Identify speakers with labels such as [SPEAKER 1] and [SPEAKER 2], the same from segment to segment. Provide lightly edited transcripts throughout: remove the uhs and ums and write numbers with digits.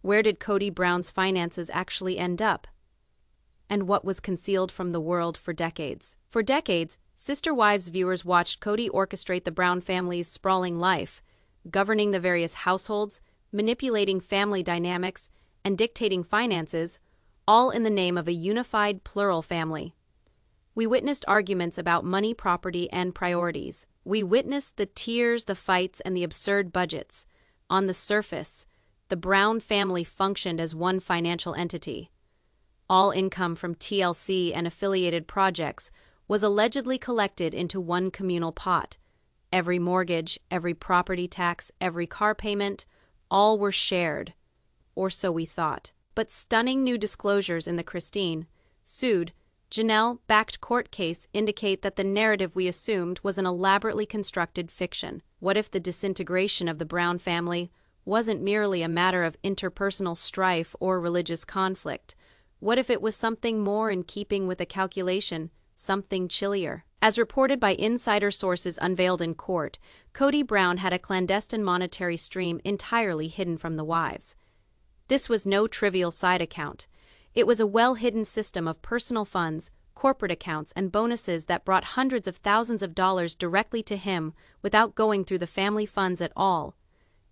[SPEAKER 1] Where did Kody Brown's finances actually end up? And what was concealed from the world for decades? For decades, Sister Wives viewers watched Kody orchestrate the Brown family's sprawling life, governing the various households, manipulating family dynamics, and dictating finances, all in the name of a unified plural family. We witnessed arguments about money, property, and priorities. We witnessed the tears, the fights, and the absurd budgets. On the surface, the Brown family functioned as one financial entity. All income from TLC and affiliated projects was allegedly collected into one communal pot. Every mortgage, every property tax, every car payment, all were shared. Or so we thought. But stunning new disclosures in the Christine sued Janelle-backed court case indicate that the narrative we assumed was an elaborately constructed fiction. What if the disintegration of the Brown family wasn't merely a matter of interpersonal strife or religious conflict? What if it was something more in keeping with a calculation, something chillier? As reported by insider sources unveiled in court, Kody Brown had a clandestine monetary stream entirely hidden from the wives. This was no trivial side account. It was a well-hidden system of personal funds, corporate accounts, and bonuses that brought hundreds of thousands of dollars directly to him without going through the family funds at all,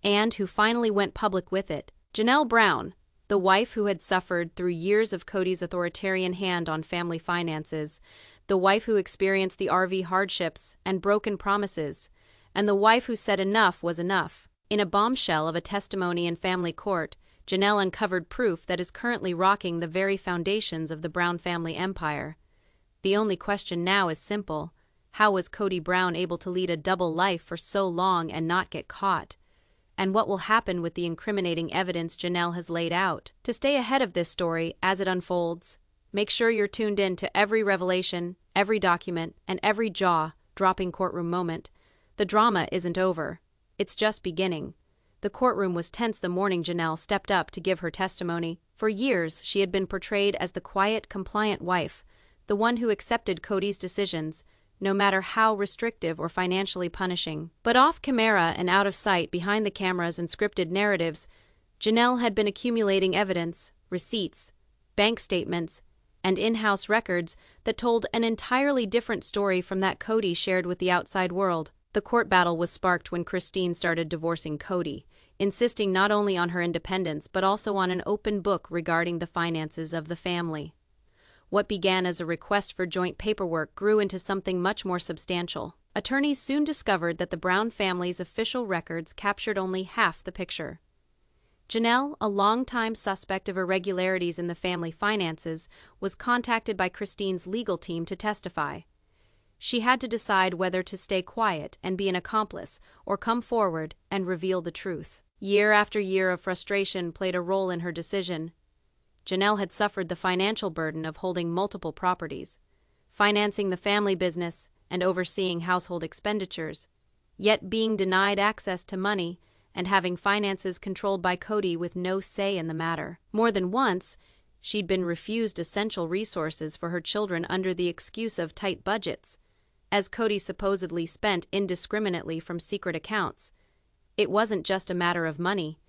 [SPEAKER 1] and who finally went public with it. Janelle Brown, the wife who had suffered through years of Kody's authoritarian hand on family finances, the wife who experienced the RV hardships and broken promises, and the wife who said enough was enough. In a bombshell of a testimony in family court, Janelle uncovered proof that is currently rocking the very foundations of the Brown family empire. The only question now is simple. How was Kody Brown able to lead a double life for so long and not get caught? And what will happen with the incriminating evidence Janelle has laid out? To stay ahead of this story as it unfolds, make sure you're tuned in to every revelation, every document, and every jaw-dropping courtroom moment. The drama isn't over. It's just beginning. The courtroom was tense the morning Janelle stepped up to give her testimony. For years, she had been portrayed as the quiet, compliant wife, the one who accepted Kody's decisions, no matter how restrictive or financially punishing. But off camera and out of sight behind the cameras and scripted narratives, Janelle had been accumulating evidence, receipts, bank statements, and in-house records that told an entirely different story from that Kody shared with the outside world. The court battle was sparked when Christine started divorcing Kody, insisting not only on her independence but also on an open book regarding the finances of the family. What began as a request for joint paperwork grew into something much more substantial. Attorneys soon discovered that the Brown family's official records captured only half the picture. Janelle, a longtime suspect of irregularities in the family finances, was contacted by Christine's legal team to testify. She had to decide whether to stay quiet and be an accomplice or come forward and reveal the truth. Year after year of frustration played a role in her decision. Janelle had suffered the financial burden of holding multiple properties, financing the family business, and overseeing household expenditures, yet being denied access to money and having finances controlled by Kody with no say in the matter. More than once, she'd been refused essential resources for her children under the excuse of tight budgets, as Kody supposedly spent indiscriminately from secret accounts. It wasn't just a matter of money.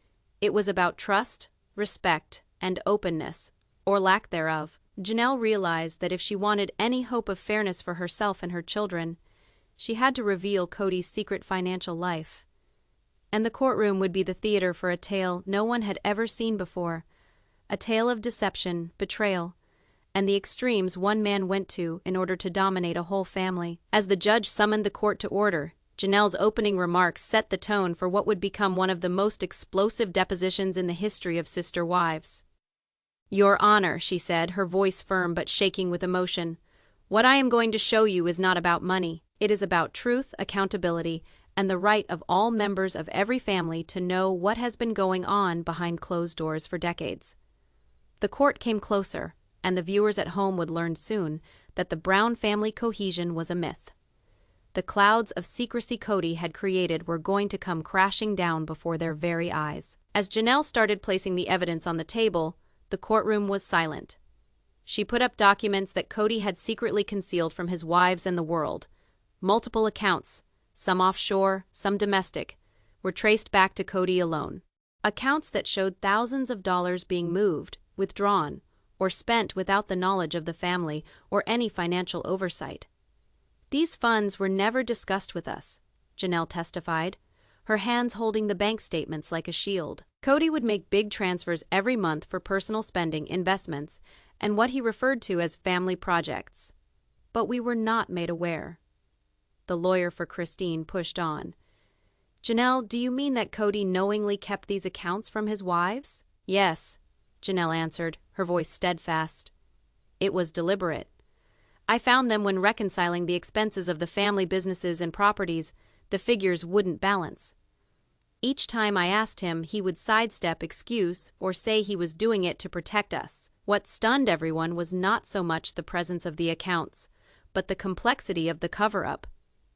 [SPEAKER 1] It was about trust, respect, and openness, or lack thereof. Janelle realized that if she wanted any hope of fairness for herself and her children, she had to reveal Kody's secret financial life. And the courtroom would be the theater for a tale no one had ever seen before, a tale of deception, betrayal, and the extremes one man went to in order to dominate a whole family. As the judge summoned the court to order, Janelle's opening remarks set the tone for what would become one of the most explosive depositions in the history of Sister Wives. "Your Honor," she said, her voice firm but shaking with emotion, "what I am going to show you is not about money. It is about truth, accountability, and the right of all members of every family to know what has been going on behind closed doors for decades." The court came closer, and the viewers at home would learn soon that the Brown family cohesion was a myth. The clouds of secrecy Kody had created were going to come crashing down before their very eyes. As Janelle started placing the evidence on the table, the courtroom was silent. She put up documents that Kody had secretly concealed from his wives and the world. Multiple accounts, some offshore, some domestic, were traced back to Kody alone. Accounts that showed thousands of dollars being moved, withdrawn, or spent without the knowledge of the family or any financial oversight. These funds were never discussed with us, Janelle testified, her hands holding the bank statements like a shield. Cody would make big transfers every month for personal spending, investments, and what he referred to as family projects. But we were not made aware. The lawyer for Christine pushed on. Janelle, do you mean that Cody knowingly kept these accounts from his wives? Yes, Janelle answered, her voice steadfast. It was deliberate. I found them when reconciling the expenses of the family businesses and properties. The figures wouldn't balance. Each time I asked him, he would sidestep excuse or say he was doing it to protect us. What stunned everyone was not so much the presence of the accounts, but the complexity of the cover-up.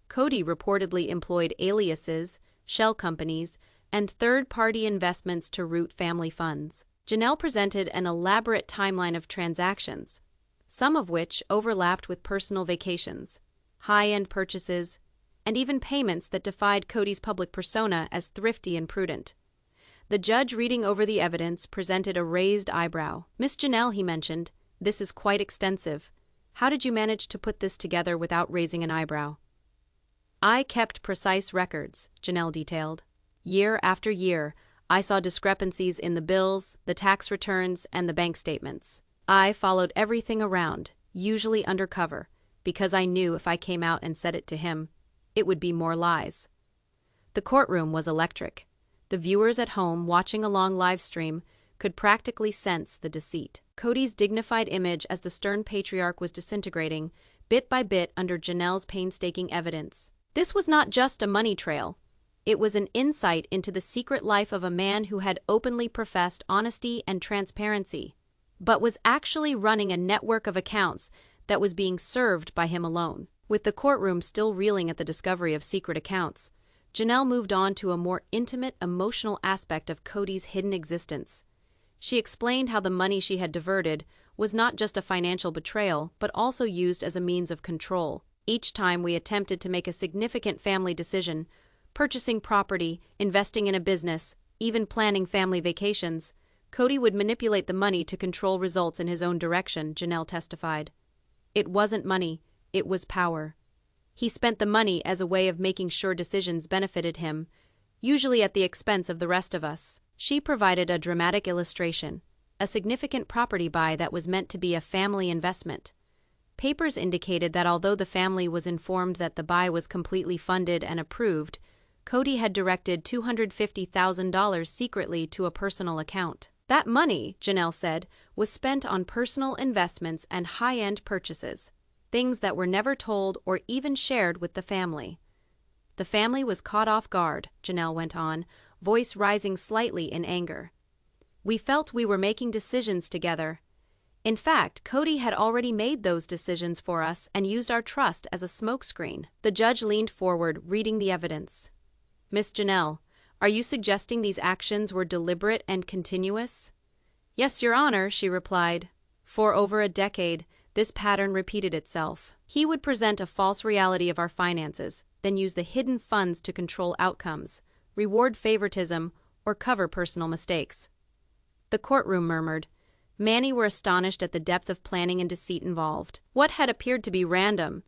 [SPEAKER 1] Cody reportedly employed aliases, shell companies, and third-party investments to route family funds. Janelle presented an elaborate timeline of transactions, some of which overlapped with personal vacations, high-end purchases, and even payments that defied Cody's public persona as thrifty and prudent. The judge, reading over the evidence, presented a raised eyebrow. Miss Janelle, he mentioned, this is quite extensive. How did you manage to put this together without raising an eyebrow? I kept precise records, Janelle detailed. Year after year, I saw discrepancies in the bills, the tax returns, and the bank statements. I followed everything around, usually undercover, because I knew if I came out and said it to him, it would be more lies. The courtroom was electric. The viewers at home watching along live stream could practically sense the deceit. Cody's dignified image as the stern patriarch was disintegrating, bit by bit under Janelle's painstaking evidence. This was not just a money trail. It was an insight into the secret life of a man who had openly professed honesty and transparency, but was actually running a network of accounts that was being served by him alone. With the courtroom still reeling at the discovery of secret accounts, Janelle moved on to a more intimate, emotional aspect of Cody's hidden existence. She explained how the money she had diverted was not just a financial betrayal, but also used as a means of control. Each time we attempted to make a significant family decision, purchasing property, investing in a business, even planning family vacations, Cody would manipulate the money to control results in his own direction, Janelle testified. It wasn't money, it was power. He spent the money as a way of making sure decisions benefited him, usually at the expense of the rest of us. She provided a dramatic illustration, a significant property buy that was meant to be a family investment. Papers indicated that although the family was informed that the buy was completely funded and approved, Cody had directed $250,000 secretly to a personal account. That money, Janelle said, was spent on personal investments and high-end purchases, things that were never told or even shared with the family. The family was caught off guard, Janelle went on, voice rising slightly in anger. We felt we were making decisions together. In fact, Cody had already made those decisions for us and used our trust as a smokescreen. The judge leaned forward, reading the evidence. Miss Janelle, are you suggesting these actions were deliberate and continuous? Yes, Your Honor, she replied. For over a decade, this pattern repeated itself. He would present a false reality of our finances, then use the hidden funds to control outcomes, reward favoritism, or cover personal mistakes. The courtroom murmured. Many were astonished at the depth of planning and deceit involved. What had appeared to be random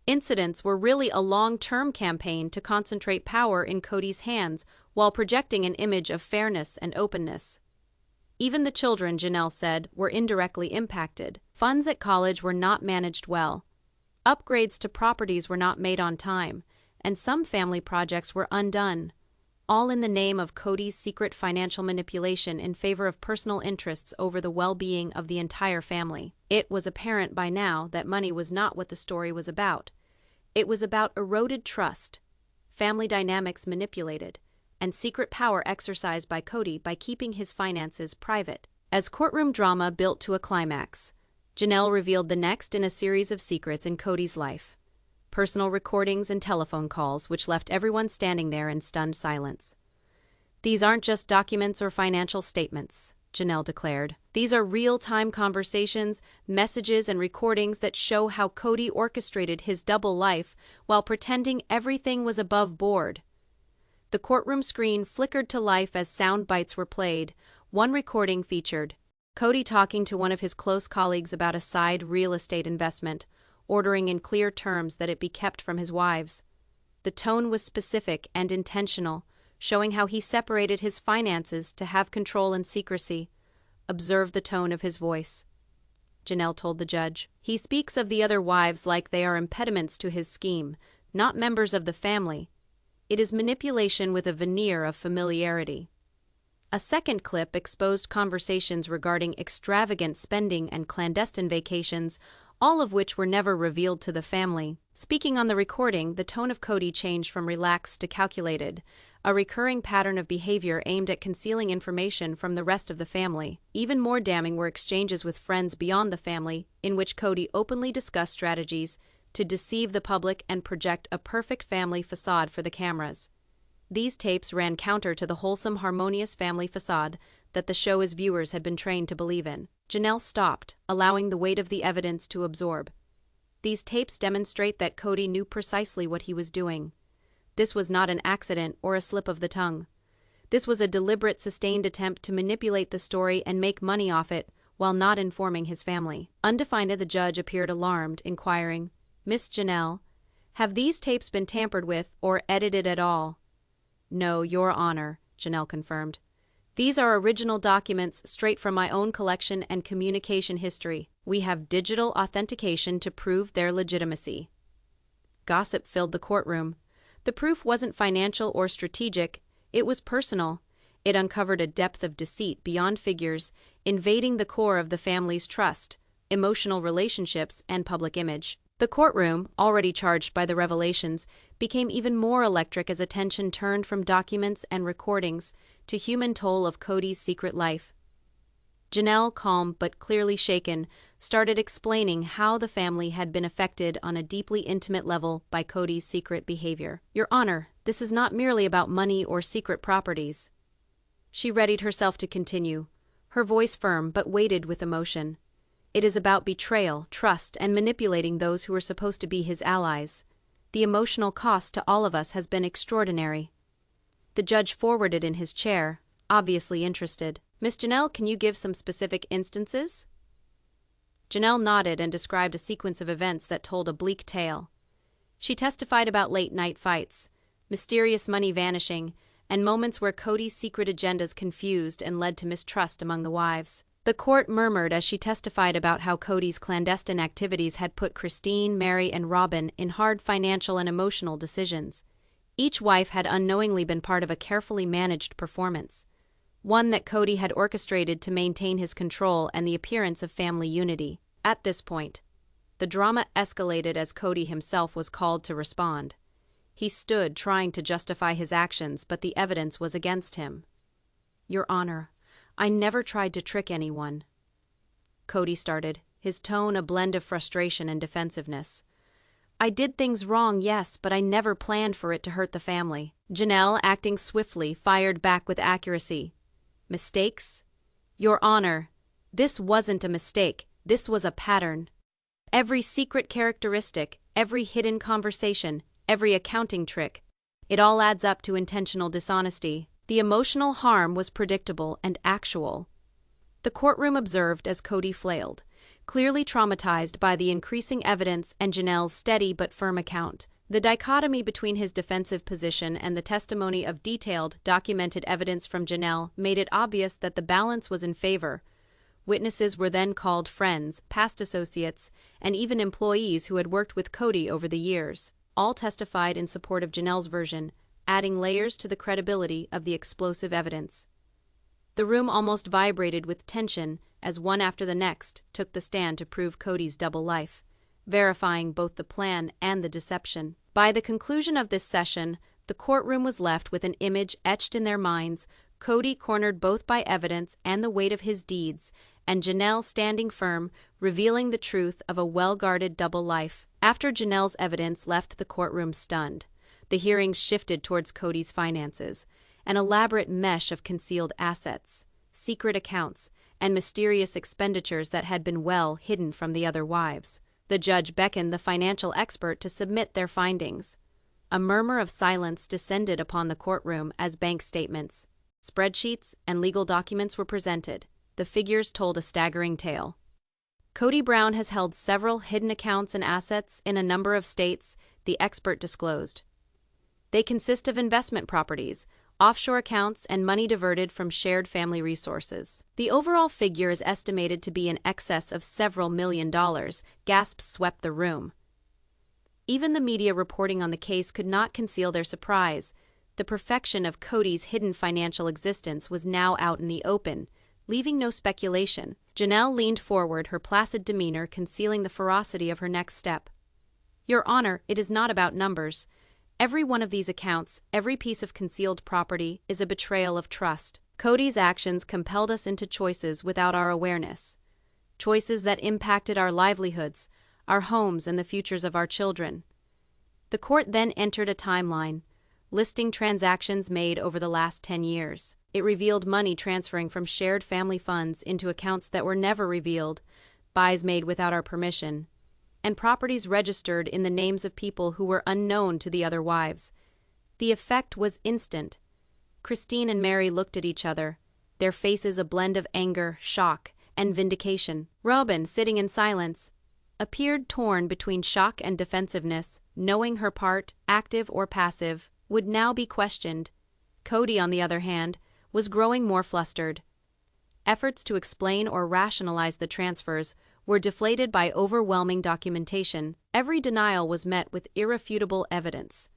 [SPEAKER 1] incidents were really a long-term campaign to concentrate power in Cody's hands while projecting an image of fairness and openness. Even the children, Janelle said, were indirectly impacted. Funds at college were not managed well. Upgrades to properties were not made on time, and some family projects were undone, all in the name of Cody's secret financial manipulation in favor of personal interests over the well-being of the entire family. It was apparent by now that money was not what the story was about. It was about eroded trust, family dynamics manipulated, and secret power exercised by Cody by keeping his finances private. As courtroom drama built to a climax, Janelle revealed the next in a series of secrets in Cody's life. Personal recordings and telephone calls which left everyone standing there in stunned silence. These aren't just documents or financial statements, Janelle declared. These are real-time conversations, messages, and recordings that show how Cody orchestrated his double life while pretending everything was above board. The courtroom screen flickered to life as sound bites were played. One recording featured Cody talking to one of his close colleagues about a side real estate investment, ordering in clear terms that it be kept from his wives. The tone was specific and intentional, showing how he separated his finances to have control and secrecy. Observe the tone of his voice, Janelle told the judge. He speaks of the other wives like they are impediments to his scheme, not members of the family. It is manipulation with a veneer of familiarity. A second clip exposed conversations regarding extravagant spending and clandestine vacations, all of which were never revealed to the family. Speaking on the recording, the tone of Cody changed from relaxed to calculated, a recurring pattern of behavior aimed at concealing information from the rest of the family. Even more damning were exchanges with friends beyond the family, in which Cody openly discussed strategies to deceive the public and project a perfect family facade for the cameras. These tapes ran counter to the wholesome, harmonious family facade that the show's viewers had been trained to believe in. Janelle stopped, allowing the weight of the evidence to absorb. These tapes demonstrate that Cody knew precisely what he was doing. This was not an accident or a slip of the tongue. This was a deliberate, sustained attempt to manipulate the story and make money off it while not informing his family. Undefined, the judge appeared alarmed, inquiring, "Miss Janelle, have these tapes been tampered with or edited at all?" "No, Your Honor," Janelle confirmed. "These are original documents straight from my own collection and communication history. We have digital authentication to prove their legitimacy." Gossip filled the courtroom. The proof wasn't financial or strategic, it was personal. It uncovered a depth of deceit beyond figures, invading the core of the family's trust, emotional relationships, and public image. The courtroom, already charged by the revelations, became even more electric as attention turned from documents and recordings to human toll of Cody's secret life. Janelle, calm but clearly shaken, started explaining how the family had been affected on a deeply intimate level by Cody's secret behavior. "Your Honor, this is not merely about money or secret properties." She readied herself to continue, her voice firm but weighted with emotion. "It is about betrayal, trust, and manipulating those who are supposed to be his allies. The emotional cost to all of us has been extraordinary." The judge forwarded in his chair, obviously interested. "Miss Janelle, can you give some specific instances?" Janelle nodded and described a sequence of events that told a bleak tale. She testified about late-night fights, mysterious money vanishing, and moments where Cody's secret agendas confused and led to mistrust among the wives. The court murmured as she testified about how Cody's clandestine activities had put Christine, Meri, and Robyn in hard financial and emotional decisions. Each wife had unknowingly been part of a carefully managed performance, one that Cody had orchestrated to maintain his control and the appearance of family unity. At this point, the drama escalated as Cody himself was called to respond. He stood trying to justify his actions, but the evidence was against him. "Your Honor, I never tried to trick anyone," Cody started, his tone a blend of frustration and defensiveness. "I did things wrong, yes, but I never planned for it to hurt the family." Janelle, acting swiftly, fired back with accuracy. "Mistakes? Your Honor, this wasn't a mistake, this was a pattern. Every secret characteristic, every hidden conversation, every accounting trick, it all adds up to intentional dishonesty. The emotional harm was predictable and actual." The courtroom observed as Cody flailed, clearly traumatized by the increasing evidence and Janelle's steady but firm account. The dichotomy between his defensive position and the testimony of detailed, documented evidence from Janelle made it obvious that the balance was in favor. Witnesses were then called friends, past associates, and even employees who had worked with Cody over the years. All testified in support of Janelle's version, adding layers to the credibility of the explosive evidence. The room almost vibrated with tension as one after the next took the stand to prove Cody's double life, verifying both the plan and the deception. By the conclusion of this session, the courtroom was left with an image etched in their minds: Cody cornered both by evidence and the weight of his deeds, and Janelle standing firm, revealing the truth of a well-guarded double life. After Janelle's evidence left the courtroom stunned, the hearings shifted towards Cody's finances, an elaborate mesh of concealed assets, secret accounts, and mysterious expenditures that had been well hidden from the other wives. The judge beckoned the financial expert to submit their findings. A murmur of silence descended upon the courtroom as bank statements, spreadsheets, and legal documents were presented. The figures told a staggering tale. Kody Brown has held several hidden accounts and assets in a number of states, the expert disclosed. They consist of investment properties, offshore accounts, and money diverted from shared family resources. The overall figure is estimated to be in excess of several $million. Gasps swept the room. Even the media reporting on the case could not conceal their surprise. The perfection of Kody's hidden financial existence was now out in the open, leaving no speculation. Janelle leaned forward, her placid demeanor concealing the ferocity of her next step. "Your Honor, it is not about numbers. Every one of these accounts, every piece of concealed property, is a betrayal of trust. Kody's actions compelled us into choices without our awareness. Choices that impacted our livelihoods, our homes, and the futures of our children." The court then entered a timeline, listing transactions made over the last 10 years. It revealed money transferring from shared family funds into accounts that were never revealed, buys made without our permission, and properties registered in the names of people who were unknown to the other wives. The effect was instant. Christine and Meri looked at each other, their faces a blend of anger, shock, and vindication. Robyn, sitting in silence, appeared torn between shock and defensiveness, knowing her part, active or passive, would now be questioned. Kody, on the other hand, was growing more flustered. Efforts to explain or rationalize the transfers were deflated by overwhelming documentation. Every denial was met with irrefutable evidence.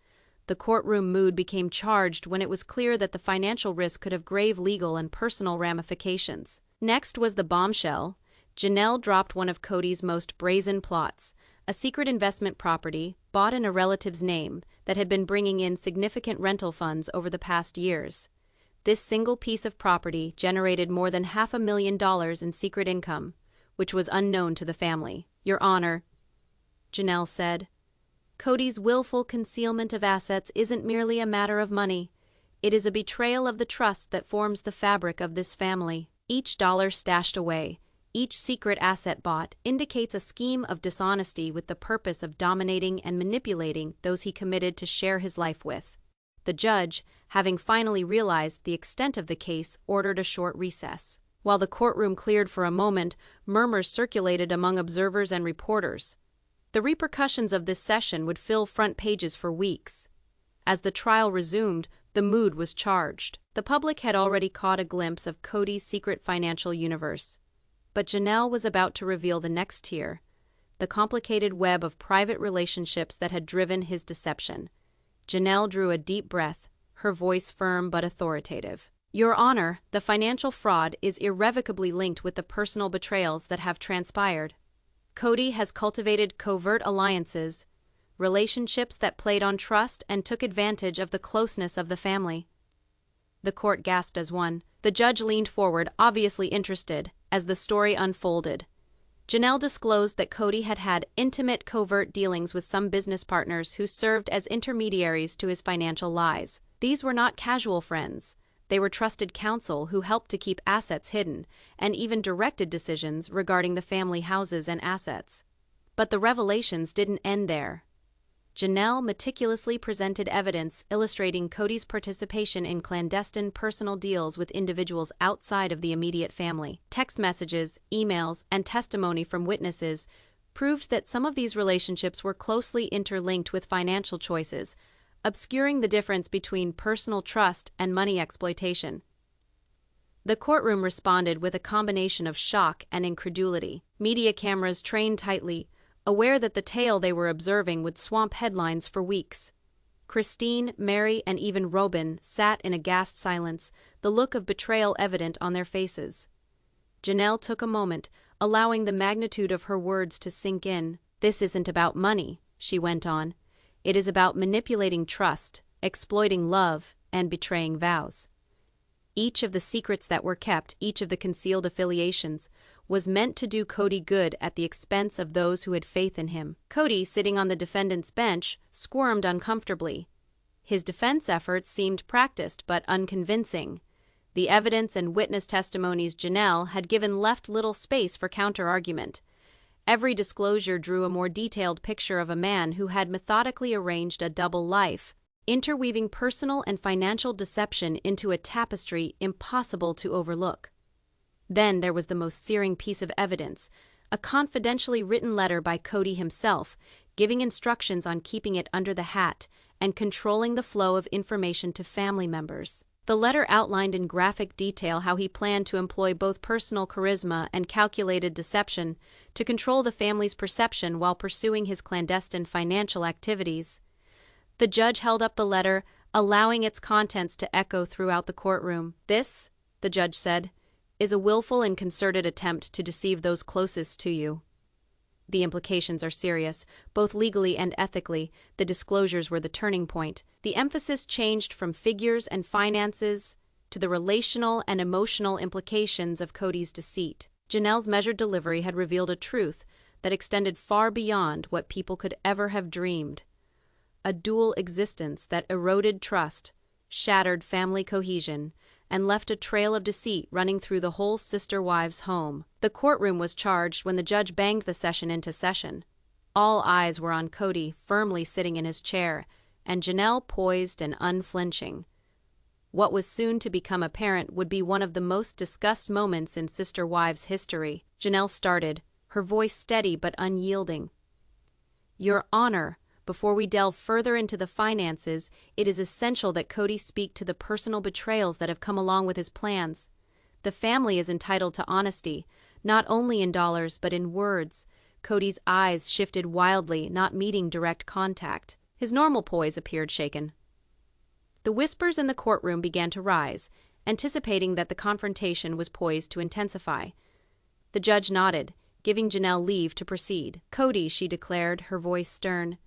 [SPEAKER 1] The courtroom mood became charged when it was clear that the financial risk could have grave legal and personal ramifications. Next was the bombshell. Janelle dropped one of Kody's most brazen plots, a secret investment property, bought in a relative's name, that had been bringing in significant rental funds over the past years. This single piece of property generated more than $500,000 in secret income, which was unknown to the family. "Your Honor," Janelle said, "Kody's willful concealment of assets isn't merely a matter of money. It is a betrayal of the trust that forms the fabric of this family. Each dollar stashed away, each secret asset bought, indicates a scheme of dishonesty with the purpose of dominating and manipulating those he committed to share his life with." The judge, having finally realized the extent of the case, ordered a short recess. While the courtroom cleared for a moment, murmurs circulated among observers and reporters. The repercussions of this session would fill front pages for weeks. As the trial resumed, the mood was charged. The public had already caught a glimpse of Kody's secret financial universe. But Janelle was about to reveal the next tier, the complicated web of private relationships that had driven his deception. Janelle drew a deep breath, her voice firm but authoritative. "Your Honor, the financial fraud is irrevocably linked with the personal betrayals that have transpired. Kody has cultivated covert alliances, relationships that played on trust and took advantage of the closeness of the family." The court gasped as one. The judge leaned forward, obviously interested, as the story unfolded. Janelle disclosed that Kody had had intimate covert dealings with some business partners who served as intermediaries to his financial lies. These were not casual friends. They were trusted counsel who helped to keep assets hidden and even directed decisions regarding the family houses and assets. But the revelations didn't end there. Janelle meticulously presented evidence illustrating Kody's participation in clandestine personal deals with individuals outside of the immediate family. Text messages, emails, and testimony from witnesses proved that some of these relationships were closely interlinked with financial choices, obscuring the difference between personal trust and money exploitation. The courtroom responded with a combination of shock and incredulity. Media cameras trained tightly, aware that the tale they were observing would swamp headlines for weeks. Christine, Meri, and even Robyn sat in aghast silence, the look of betrayal evident on their faces. Janelle took a moment, allowing the magnitude of her words to sink in. "This isn't about money," she went on. "It is about manipulating trust, exploiting love, and betraying vows. Each of the secrets that were kept, each of the concealed affiliations, was meant to do Kody good at the expense of those who had faith in him." Kody, sitting on the defendant's bench, squirmed uncomfortably. His defense efforts seemed practiced but unconvincing. The evidence and witness testimonies Janelle had given left little space for counter-argument. Every disclosure drew a more detailed picture of a man who had methodically arranged a double life, interweaving personal and financial deception into a tapestry impossible to overlook. Then there was the most searing piece of evidence, a confidentially written letter by Cody himself, giving instructions on keeping it under the hat and controlling the flow of information to family members. The letter outlined in graphic detail how he planned to employ both personal charisma and calculated deception to control the family's perception while pursuing his clandestine financial activities. The judge held up the letter, allowing its contents to echo throughout the courtroom. "This," the judge said, "is a willful and concerted attempt to deceive those closest to you." The implications are serious, both legally and ethically. The disclosures were the turning point. The emphasis changed from figures and finances to the relational and emotional implications of Cody's deceit. Janelle's measured delivery had revealed a truth that extended far beyond what people could ever have dreamed. A dual existence that eroded trust, shattered family cohesion, and left a trail of deceit running through the whole sister-wives' home. The courtroom was charged when the judge banged the session into session. All eyes were on Cody, firmly sitting in his chair, and Janelle poised and unflinching. What was soon to become apparent would be one of the most discussed moments in sister-wives' history. Janelle started, her voice steady but unyielding. "Your Honor, before we delve further into the finances, it is essential that Cody speak to the personal betrayals that have come along with his plans. The family is entitled to honesty, not only in dollars but in words." Cody's eyes shifted wildly, not meeting direct contact. His normal poise appeared shaken. The whispers in the courtroom began to rise, anticipating that the confrontation was poised to intensify. The judge nodded, giving Janelle leave to proceed. "Cody," she declared, her voice stern,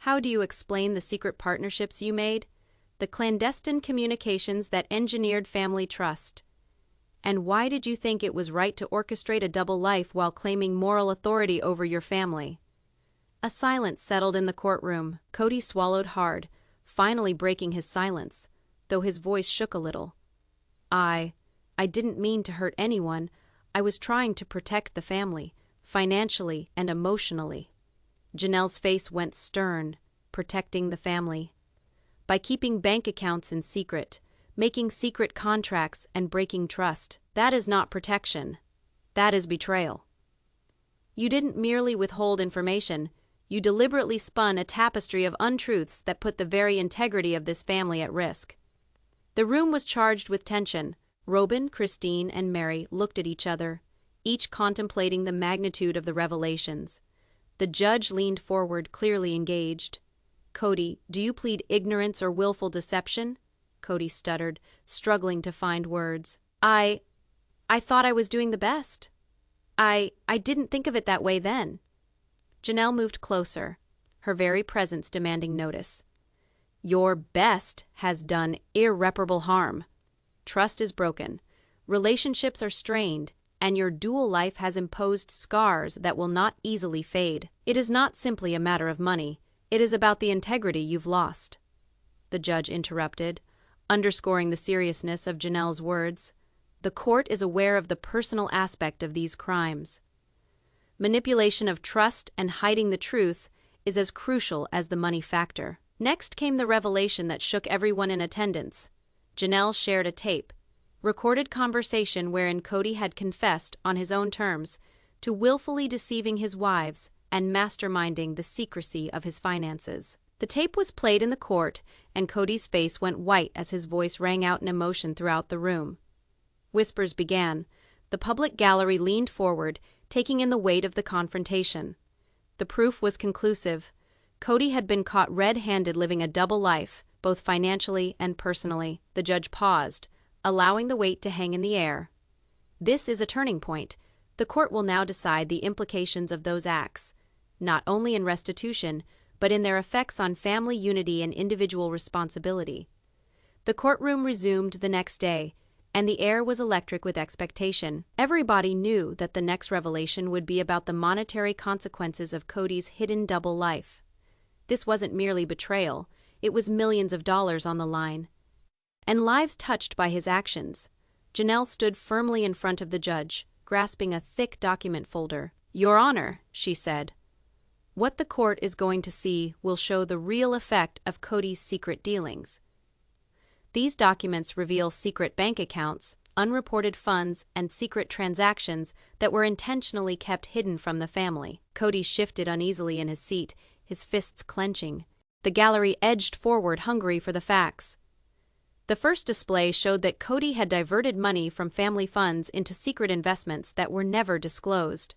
[SPEAKER 1] "how do you explain the secret partnerships you made? The clandestine communications that engineered family trust? And why did you think it was right to orchestrate a double life while claiming moral authority over your family?" A silence settled in the courtroom. Cody swallowed hard, finally breaking his silence, though his voice shook a little. I didn't mean to hurt anyone. I was trying to protect the family, financially and emotionally." Janelle's face went stern. Protecting the family. By keeping bank accounts in secret, making secret contracts, and breaking trust. That is not protection. That is betrayal. You didn't merely withhold information, you deliberately spun a tapestry of untruths that put the very integrity of this family at risk. The room was charged with tension. Robyn, Christine, and Meri looked at each other, each contemplating the magnitude of the revelations. The judge leaned forward, clearly engaged. "Cody, do you plead ignorance or willful deception?" Cody stuttered, struggling to find words. I thought I was doing the best. I didn't think of it that way then." Janelle moved closer, her very presence demanding notice. "Your best has done irreparable harm. Trust is broken, relationships are strained, and your dual life has imposed scars that will not easily fade. It is not simply a matter of money, it is about the integrity you've lost." The judge interrupted, underscoring the seriousness of Janelle's words. "The court is aware of the personal aspect of these crimes. Manipulation of trust and hiding the truth is as crucial as the money factor." Next came the revelation that shook everyone in attendance. Janelle shared a tape, recorded conversation wherein Cody had confessed on his own terms to willfully deceiving his wives and masterminding the secrecy of his finances. The tape was played in the court, and Cody's face went white as his voice rang out in emotion throughout the room. Whispers began. The public gallery leaned forward, taking in the weight of the confrontation. The proof was conclusive. Cody had been caught red-handed living a double life, both financially and personally. The judge paused, allowing the weight to hang in the air. "This is a turning point. The court will now decide the implications of those acts, not only in restitution, but in their effects on family unity and individual responsibility." The courtroom resumed the next day, and the air was electric with expectation. Everybody knew that the next revelation would be about the monetary consequences of Cody's hidden double life. This wasn't merely betrayal, it was millions of dollars on the line, and lives touched by his actions. Janelle stood firmly in front of the judge, grasping a thick document folder. "Your Honor," she said, "what the court is going to see will show the real effect of Cody's secret dealings. These documents reveal secret bank accounts, unreported funds, and secret transactions that were intentionally kept hidden from the family." Cody shifted uneasily in his seat, his fists clenching. The gallery edged forward, hungry for the facts. The first display showed that Cody had diverted money from family funds into secret investments that were never disclosed.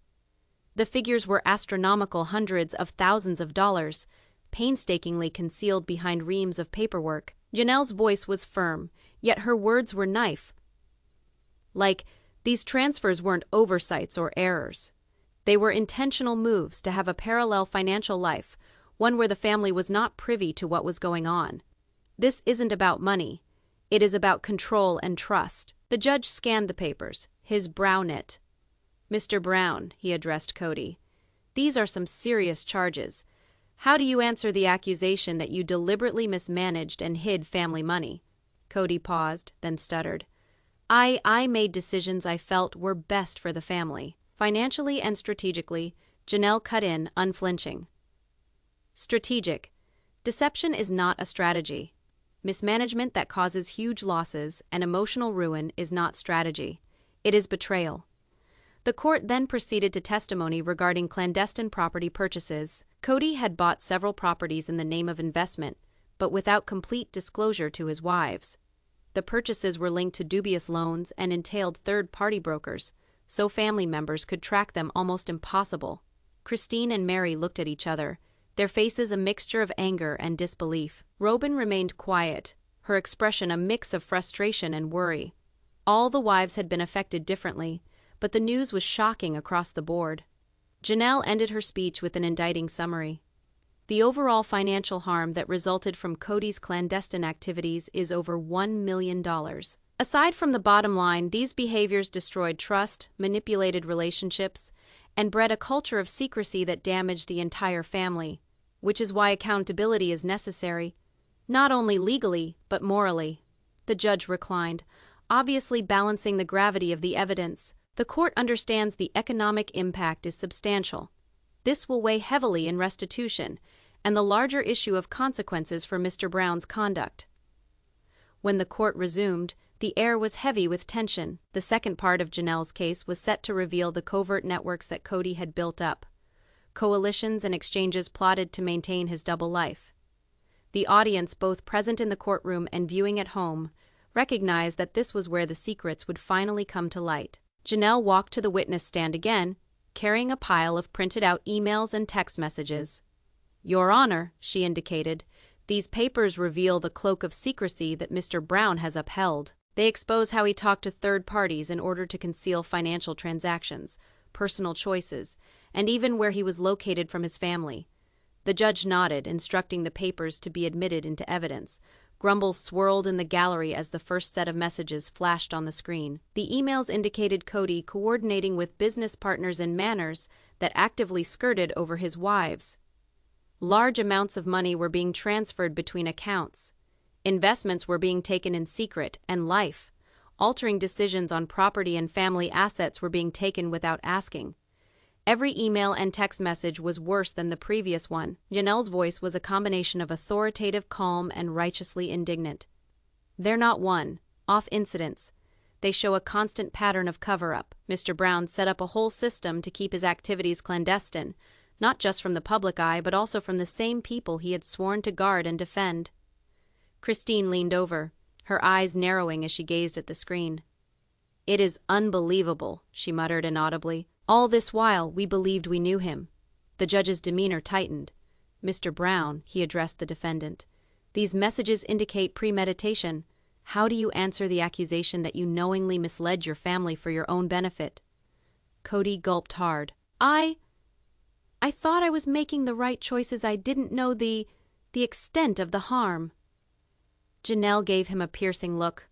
[SPEAKER 1] The figures were astronomical, hundreds of thousands of dollars, painstakingly concealed behind reams of paperwork. Janelle's voice was firm, yet her words were knife. These transfers weren't oversights or errors. They were intentional moves to have a parallel financial life, one where the family was not privy to what was going on. This isn't about money. It is about control and trust. The judge scanned the papers, his brow knit. "Mr. Brown," he addressed Cody, "these are some serious charges. How do you answer the accusation that you deliberately mismanaged and hid family money?" Cody paused, then stuttered. I made decisions I felt were best for the family. Financially and strategically," Janelle cut in, unflinching. "Strategic. Deception is not a strategy. Mismanagement that causes huge losses and emotional ruin is not strategy. It is betrayal." The court then proceeded to testimony regarding clandestine property purchases. Cody had bought several properties in the name of investment, but without complete disclosure to his wives. The purchases were linked to dubious loans and entailed third-party brokers, so family members could track them almost impossible. Christine and Meri looked at each other, their faces a mixture of anger and disbelief. Robyn remained quiet, her expression a mix of frustration and worry. All the wives had been affected differently, but the news was shocking across the board. Janelle ended her speech with an indicting summary. "The overall financial harm that resulted from Cody's clandestine activities is over $1 million. Aside from the bottom line, these behaviors destroyed trust, manipulated relationships, and bred a culture of secrecy that damaged the entire family, which is why accountability is necessary, not only legally, but morally." The judge reclined, obviously balancing the gravity of the evidence. The court understands the economic impact is substantial. This will weigh heavily in restitution and the larger issue of consequences for Mr. Brown's conduct. When the court resumed, the air was heavy with tension. The second part of Janelle's case was set to reveal the covert networks that Cody had built up, coalitions and exchanges plotted to maintain his double life. The audience, both present in the courtroom and viewing at home, recognized that this was where the secrets would finally come to light. Janelle walked to the witness stand again, carrying a pile of printed-out emails and text messages. "Your Honor," she indicated, "these papers reveal the cloak of secrecy that Mr. Brown has upheld. They expose how he talked to third parties in order to conceal financial transactions, personal choices, and even where he was located from his family." The judge nodded, instructing the papers to be admitted into evidence. Grumbles swirled in the gallery as the first set of messages flashed on the screen. The emails indicated Cody coordinating with business partners in manners that actively skirted over his wives. Large amounts of money were being transferred between accounts. Investments were being taken in secret, and life-altering decisions on property and family assets were being taken without asking. Every email and text message was worse than the previous one. Janelle's voice was a combination of authoritative, calm, and righteously indignant. "They're not one-off incidents. They show a constant pattern of cover-up. Mr. Brown set up a whole system to keep his activities clandestine, not just from the public eye but also from the same people he had sworn to guard and defend." Christine leaned over, her eyes narrowing as she gazed at the screen. "It is unbelievable," she muttered inaudibly. "All this while, we believed we knew him." The judge's demeanor tightened. "Mr. Brown," he addressed the defendant, "these messages indicate premeditation. How do you answer the accusation that you knowingly misled your family for your own benefit?" Cody gulped hard. I thought I was making the right choices. I didn't know the extent of the harm." Janelle gave him a piercing look.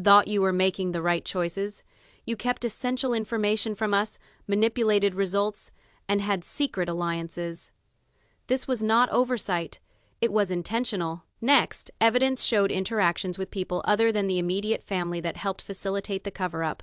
[SPEAKER 1] "Thought you were making the right choices? You kept essential information from us, manipulated results, and had secret alliances. This was not oversight. It was intentional." Next, evidence showed interactions with people other than the immediate family that helped facilitate the cover-up.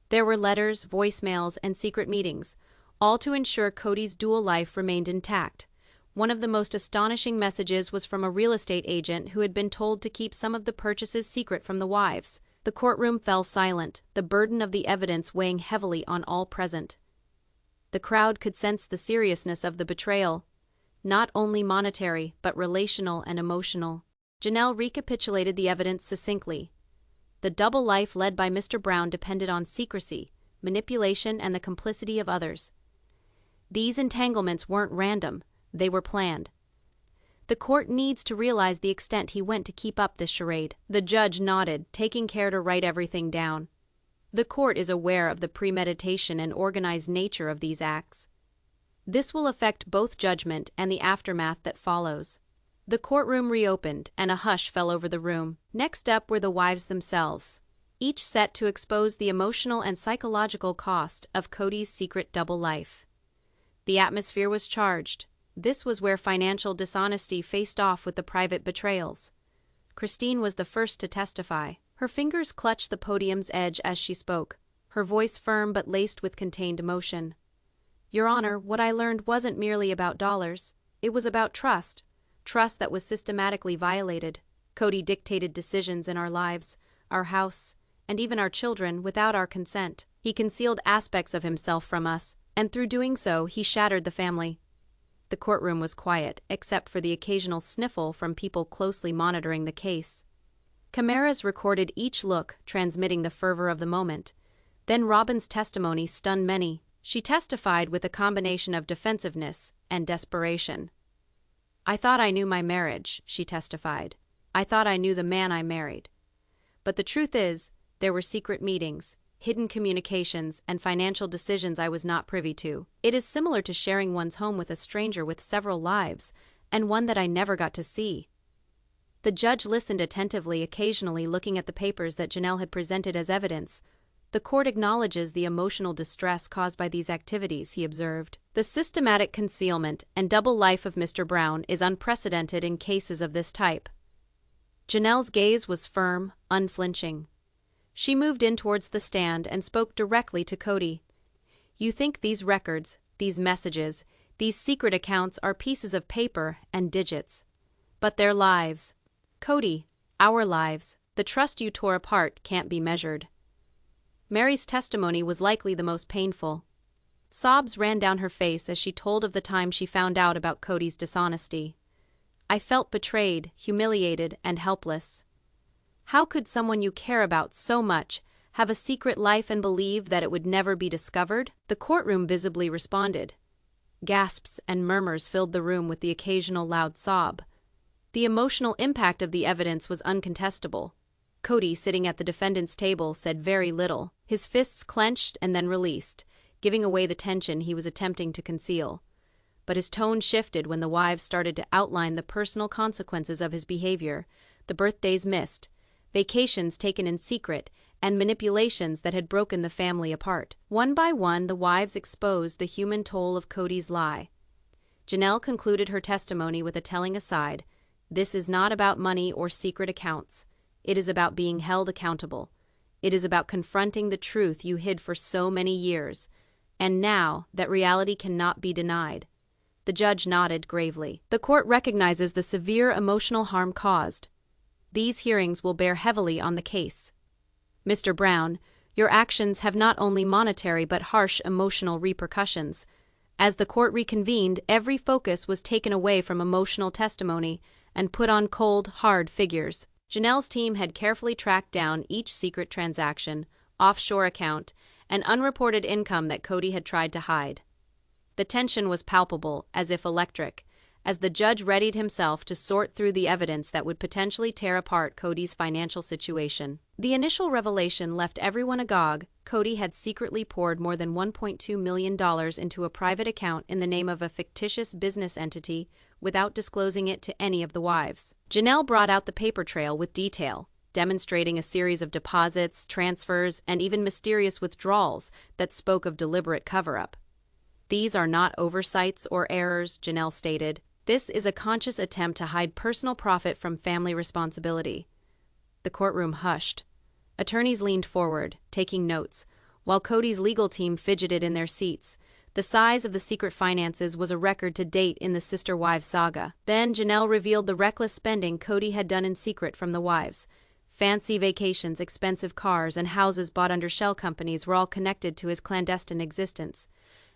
[SPEAKER 1] There were letters, voicemails, and secret meetings, all to ensure Cody's dual life remained intact. One of the most astonishing messages was from a real estate agent who had been told to keep some of the purchases secret from the wives. The courtroom fell silent, the burden of the evidence weighing heavily on all present. The crowd could sense the seriousness of the betrayal, not only monetary but relational and emotional. Janelle recapitulated the evidence succinctly. The double life led by Mr. Brown depended on secrecy, manipulation, and the complicity of others. These entanglements weren't random, they were planned. The court needs to realize the extent he went to keep up this charade. The judge nodded, taking care to write everything down. The court is aware of the premeditation and organized nature of these acts. This will affect both judgment and the aftermath that follows. The courtroom reopened, and a hush fell over the room. Next up were the wives themselves, each set to expose the emotional and psychological cost of Cody's secret double life. The atmosphere was charged. This was where financial dishonesty faced off with the private betrayals. Christine was the first to testify. Her fingers clutched the podium's edge as she spoke, her voice firm but laced with contained emotion. "Your Honor, what I learned wasn't merely about dollars. It was about trust. Trust that was systematically violated. Cody dictated decisions in our lives, our house, and even our children without our consent. He concealed aspects of himself from us, and through doing so, he shattered the family." The courtroom was quiet, except for the occasional sniffle from people closely monitoring the case. Cameras recorded each look, transmitting the fervor of the moment. Then Robyn's testimony stunned many. She testified with a combination of defensiveness and desperation. "I thought I knew my marriage," she testified. "I thought I knew the man I married. But the truth is, there were secret meetings, hidden communications, and financial decisions I was not privy to. It is similar to sharing one's home with a stranger with several lives, and one that I never got to see." The judge listened attentively, occasionally looking at the papers that Janelle had presented as evidence. "The court acknowledges the emotional distress caused by these activities," he observed. "The systematic concealment and double life of Mr. Brown is unprecedented in cases of this type." Janelle's gaze was firm, unflinching. She moved in towards the stand and spoke directly to Cody. "You think these records, these messages, these secret accounts are pieces of paper and digits. But their lives, Cody, our lives, the trust you tore apart can't be measured." Meri's testimony was likely the most painful. Sobs ran down her face as she told of the time she found out about Cody's dishonesty. "I felt betrayed, humiliated, and helpless. How could someone you care about so much have a secret life and believe that it would never be discovered?" The courtroom visibly responded. Gasps and murmurs filled the room with the occasional loud sob. The emotional impact of the evidence was uncontestable. Cody, sitting at the defendant's table, said very little. His fists clenched and then released, giving away the tension he was attempting to conceal. But his tone shifted when the wives started to outline the personal consequences of his behavior, the birthdays missed, vacations taken in secret, and manipulations that had broken the family apart. One by one, the wives exposed the human toll of Cody's lie. Janelle concluded her testimony with a telling aside. "This is not about money or secret accounts. It is about being held accountable. It is about confronting the truth you hid for so many years. And now, that reality cannot be denied." The judge nodded gravely. "The court recognizes the severe emotional harm caused. These hearings will bear heavily on the case. Mr. Brown, your actions have not only monetary but harsh emotional repercussions." As the court reconvened, every focus was taken away from emotional testimony and put on cold, hard figures. Janelle's team had carefully tracked down each secret transaction, offshore account, and unreported income that Cody had tried to hide. The tension was palpable, as if electric, as the judge readied himself to sort through the evidence that would potentially tear apart Cody's financial situation. The initial revelation left everyone agog. Cody had secretly poured more than $1.2 million into a private account in the name of a fictitious business entity without disclosing it to any of the wives. Janelle brought out the paper trail with detail, demonstrating a series of deposits, transfers, and even mysterious withdrawals that spoke of deliberate cover-up. "These are not oversights or errors," Janelle stated. "This is a conscious attempt to hide personal profit from family responsibility." The courtroom hushed. Attorneys leaned forward, taking notes, while Cody's legal team fidgeted in their seats, The size of the secret finances was a record to date in the sister-wives saga. Then Janelle revealed the reckless spending Kody had done in secret from the wives. Fancy vacations, expensive cars, and houses bought under shell companies were all connected to his clandestine existence.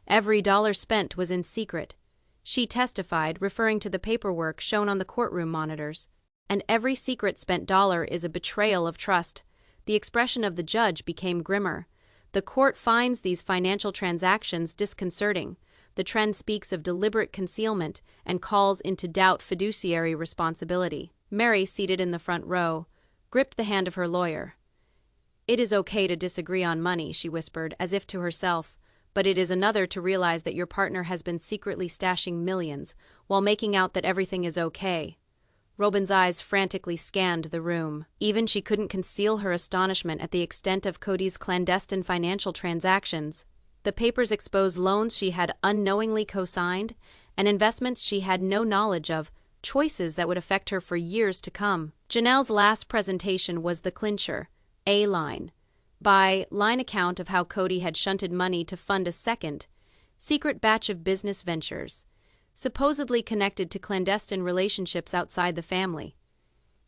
[SPEAKER 1] Every dollar spent was in secret. She testified, referring to the paperwork shown on the courtroom monitors. And every secret spent dollar is a betrayal of trust. The expression of the judge became grimmer. The court finds these financial transactions disconcerting. The trend speaks of deliberate concealment and calls into doubt fiduciary responsibility. Meri, seated in the front row, gripped the hand of her lawyer. "It is okay to disagree on money," she whispered, as if to herself, "but it is another to realize that your partner has been secretly stashing millions while making out that everything is okay." Robyn's eyes frantically scanned the room. Even she couldn't conceal her astonishment at the extent of Kody's clandestine financial transactions. The papers exposed loans she had unknowingly co-signed and investments she had no knowledge of, choices that would affect her for years to come. Janelle's last presentation was the clincher, A-line. By-line account of how Kody had shunted money to fund a second, secret batch of business ventures, supposedly connected to clandestine relationships outside the family.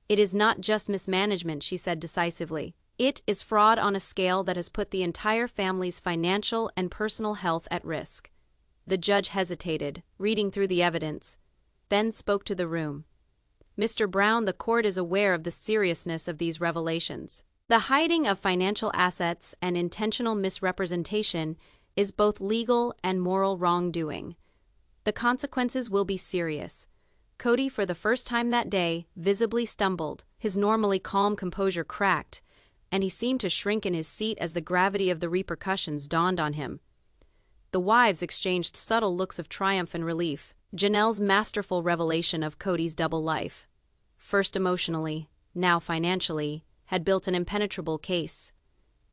[SPEAKER 1] "It is not just mismanagement," she said decisively. "It is fraud on a scale that has put the entire family's financial and personal health at risk." The judge hesitated, reading through the evidence, then spoke to the room. "Mr. Brown, the court is aware of the seriousness of these revelations. The hiding of financial assets and intentional misrepresentation is both legal and moral wrongdoing. The consequences will be serious." Kody, for the first time that day, visibly stumbled. His normally calm composure cracked, and he seemed to shrink in his seat as the gravity of the repercussions dawned on him. The wives exchanged subtle looks of triumph and relief. Janelle's masterful revelation of Kody's double life, first emotionally, now financially, had built an impenetrable case.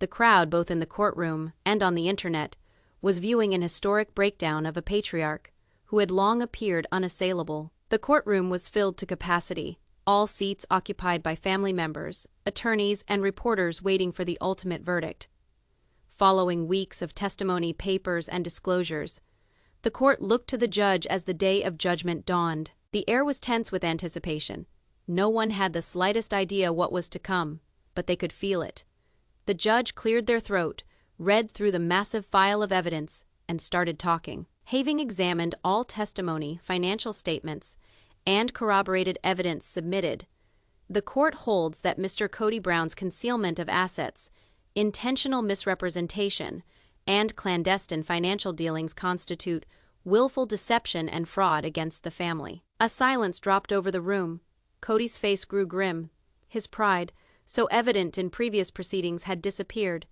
[SPEAKER 1] The crowd, both in the courtroom and on the internet, was viewing an historic breakdown of a patriarch who had long appeared unassailable. The courtroom was filled to capacity, all seats occupied by family members, attorneys, and reporters waiting for the ultimate verdict. Following weeks of testimony, papers, and disclosures, the court looked to the judge as the day of judgment dawned. The air was tense with anticipation. No one had the slightest idea what was to come, but they could feel it. The judge cleared their throat, read through the massive file of evidence, and started talking. Having examined all testimony, financial statements, and corroborated evidence submitted, the court holds that Mr. Kody Brown's concealment of assets, intentional misrepresentation, and clandestine financial dealings constitute willful deception and fraud against the family. A silence dropped over the room. Kody's face grew grim. His pride, so evident in previous proceedings, had disappeared.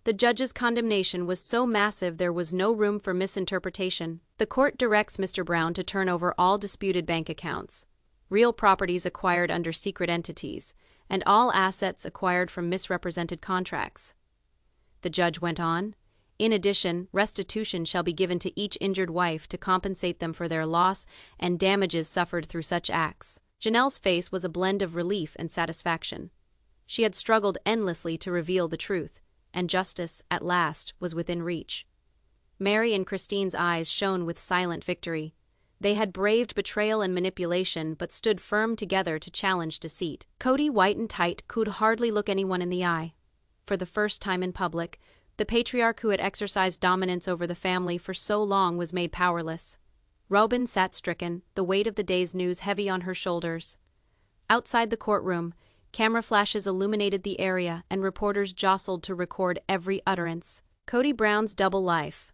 [SPEAKER 1] The judge's condemnation was so massive there was no room for misinterpretation. The court directs Mr. Brown to turn over all disputed bank accounts, real properties acquired under secret entities, and all assets acquired from misrepresented contracts. The judge went on. In addition, restitution shall be given to each injured wife to compensate them for their loss and damages suffered through such acts. Janelle's face was a blend of relief and satisfaction. She had struggled endlessly to reveal the truth, and justice, at last, was within reach. Meri and Christine's eyes shone with silent victory. They had braved betrayal and manipulation but stood firm together to challenge deceit. Kody, white and tight, could hardly look anyone in the eye. For the first time in public, the patriarch who had exercised dominance over the family for so long was made powerless. Robyn sat stricken, the weight of the day's news heavy on her shoulders. Outside the courtroom, camera flashes illuminated the area and reporters jostled to record every utterance. Kody Brown's double life,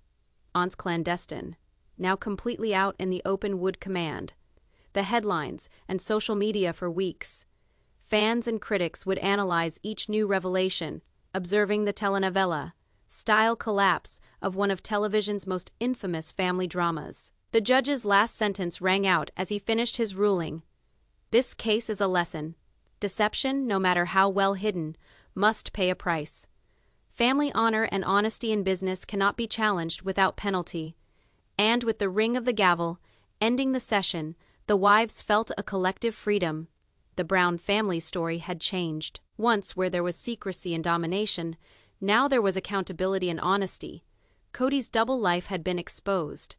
[SPEAKER 1] once clandestine, now completely out in the open would command the headlines and social media for weeks. Fans and critics would analyze each new revelation, observing the telenovela-style collapse of one of television's most infamous family dramas. The judge's last sentence rang out as he finished his ruling. "This case is a lesson. Deception, no matter how well hidden, must pay a price. Family honor and honesty in business cannot be challenged without penalty." And with the ring of the gavel, ending the session, the wives felt a collective freedom. The Brown family story had changed. Once, where there was secrecy and domination, now there was accountability and honesty. Cody's double life had been exposed,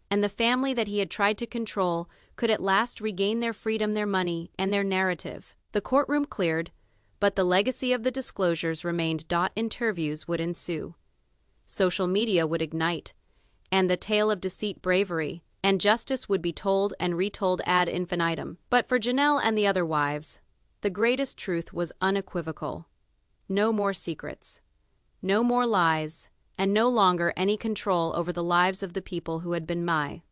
[SPEAKER 1] and the family that he had tried to control could at last regain their freedom, their money, and their narrative. The courtroom cleared, but the legacy of the disclosures remained. Interviews would ensue. Social media would ignite, and the tale of deceit, bravery, and justice would be told and retold ad infinitum. But for Janelle and the other wives, the greatest truth was unequivocal. No more secrets, no more lies, and no longer any control over the lives of the people who had been meri.